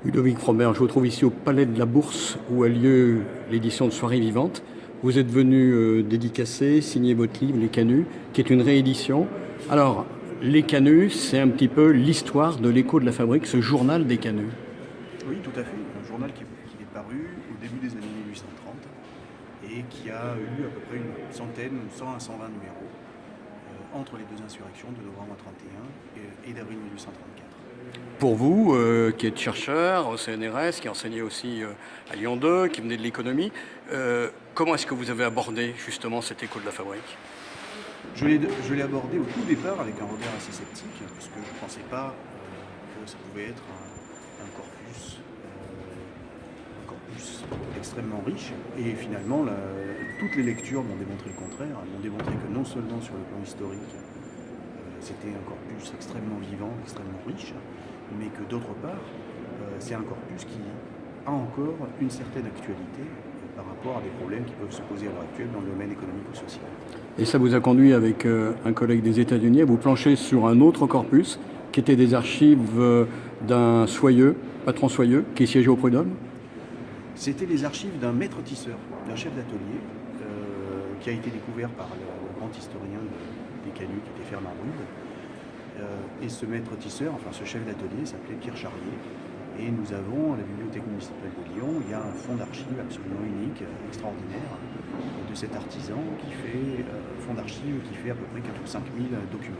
Ludovic Frobert, je vous trouve ici au Palais de la Bourse où a lieu l'édition de Soirée Vivante. Vous êtes venu dédicacer, signer votre livre Les Canuts, qui est une réédition. Alors, Les Canuts, c'est un petit peu l'histoire de l'Écho de la Fabrique, ce journal des Canuts. Oui, tout à fait. Un journal qui est paru au début des années 1830 et qui a eu à peu près une centaine, 100 à 120 numéros entre les deux insurrections de novembre 31 et d'avril 1834. Pour vous, qui êtes chercheur au CNRS, qui enseignait aussi à Lyon 2, qui venait de l'économie, comment est-ce que vous avez abordé justement cet Écho de la Fabrique ? Je l'ai abordé au tout départ avec un regard assez sceptique, puisque je ne pensais pas que ça pouvait être un corpus extrêmement riche. Et finalement, toutes les lectures m'ont démontré le contraire. Elles m'ont démontré que non seulement sur le plan historique, c'était un corpus extrêmement vivant, extrêmement riche, mais que d'autre part, c'est un corpus qui a encore une certaine actualité par rapport à des problèmes qui peuvent se poser à l'heure actuelle dans le domaine économique ou social. Et ça vous a conduit avec un collègue des États-Unis à vous plancher sur un autre corpus qui était des archives d'un Soyeux, patron Soyeux, qui siégeait au Prud'homme. C'était les archives d'un maître tisseur, d'un chef d'atelier, qui a été découvert par le grand historien des Canuts, qui était Fernand Rude. Et ce maître tisseur, enfin ce chef d'atelier, s'appelait Pierre Charlier. Et nous avons, à la Bibliothèque municipale de Lyon, il y a un fonds d'archives absolument unique, extraordinaire, de cet artisan qui fait, fonds d'archives qui fait à peu près 4 ou 5 000 documents.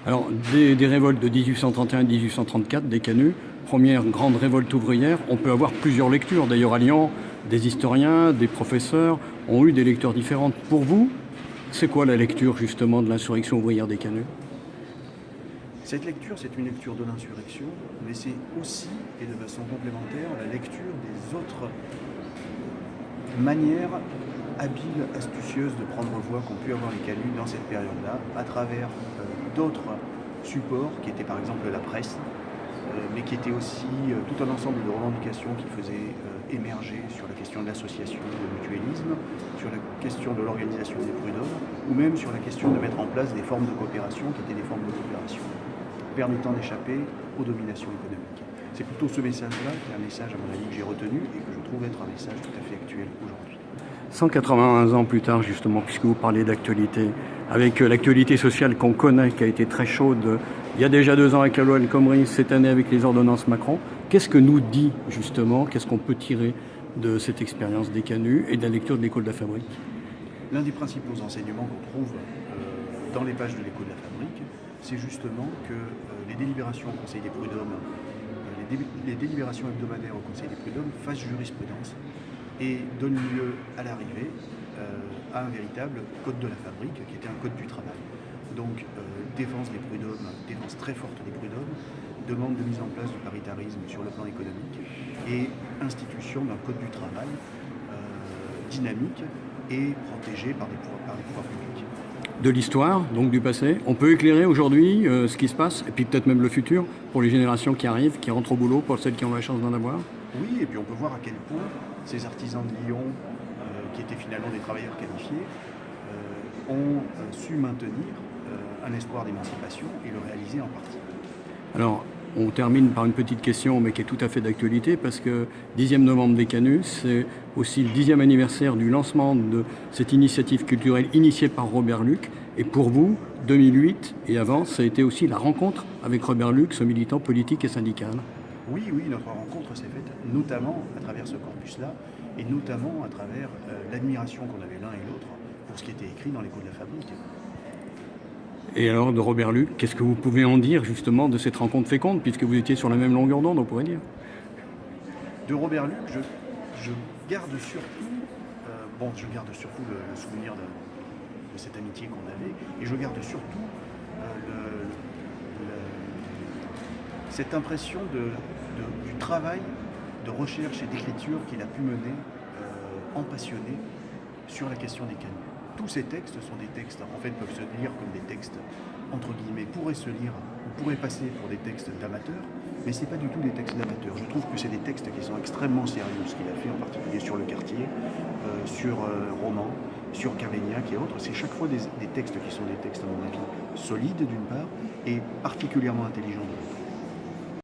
Alors, des révoltes de 1831 et 1834, des Canuts, première grande révolte ouvrière, on peut avoir plusieurs lectures. D'ailleurs, à Lyon, des historiens, des professeurs ont eu des lectures différentes. Pour vous, c'est quoi la lecture justement de l'insurrection ouvrière des Canuts ? Cette lecture, c'est une lecture de l'insurrection, mais c'est aussi, et de façon complémentaire, la lecture des autres manières habiles, astucieuses de prendre voix qu'ont pu avoir les Canuts dans cette période-là, à travers d'autres supports, qui étaient par exemple la presse, mais qui étaient aussi tout un ensemble de revendications qui faisaient émerger sur la question de l'association, du mutualisme, sur la question de l'organisation des prud'hommes, ou même sur la question de mettre en place des formes de coopération qui étaient des formes de coopération permettant d'échapper aux dominations économiques. C'est plutôt ce message-là qui est un message, à mon avis, que j'ai retenu et que je trouve être un message tout à fait actuel aujourd'hui. 181 ans plus tard, justement, puisque vous parlez d'actualité, avec l'actualité sociale qu'on connaît, qui a été très chaude il y a déjà 2 ans avec la loi El Khomri, cette année avec les ordonnances Macron, qu'est-ce que nous dit justement, qu'est-ce qu'on peut tirer de cette expérience des Canuts et de la lecture de l'Écho de la Fabrique ? L'un des principaux enseignements qu'on trouve dans les pages de l'Écho de la Fabrique, c'est justement que les délibérations au Conseil des prud'hommes, les délibérations hebdomadaires au Conseil des prud'hommes fassent jurisprudence et donnent lieu à l'arrivée à un véritable code de la fabrique qui était un code du travail. Donc défense des prud'hommes, défense très forte des prud'hommes, demande de mise en place du paritarisme sur le plan économique et institution d'un code du travail dynamique et protégé par les pouvoirs publics. De l'histoire, donc du passé. On peut éclairer aujourd'hui ce qui se passe, et puis peut-être même le futur, pour les générations qui arrivent, qui rentrent au boulot, pour celles qui ont la chance d'en avoir. Oui, et puis on peut voir à quel point ces artisans de Lyon, qui étaient finalement des travailleurs qualifiés, ont su maintenir un espoir d'émancipation et le réaliser en partie. Alors, on termine par une petite question, mais qui est tout à fait d'actualité, parce que 10e novembre des Canuts, c'est aussi le 10e anniversaire du lancement de cette initiative culturelle initiée par Robert Luc. Et pour vous, 2008 et avant, ça a été aussi la rencontre avec Robert Luc, ce militant politique et syndical. Oui, notre rencontre s'est faite notamment à travers ce corpus-là, et notamment à travers l'admiration qu'on avait l'un et l'autre pour ce qui était écrit dans l'Écho de la Fabrique. Et alors, de Robert Luc, qu'est-ce que vous pouvez en dire justement de cette rencontre féconde, puisque vous étiez sur la même longueur d'onde, on pourrait dire ? De Robert Luc, je garde surtout, le souvenir de cette amitié qu'on avait, et je garde surtout cette impression du travail de recherche et d'écriture qu'il a pu mener en passionné sur la question des Canuts. Tous ces textes sont des textes, en fait, peuvent se lire comme des textes, entre guillemets, pourraient se lire, ou pourraient passer pour des textes d'amateurs, mais ce n'est pas du tout des textes d'amateurs. Je trouve que c'est des textes qui sont extrêmement sérieux, ce qu'il a fait en particulier sur le quartier, sur Roman, sur Cavaignac et autres. C'est chaque fois des textes qui sont des textes, à mon avis, solides d'une part, et particulièrement intelligents d'autre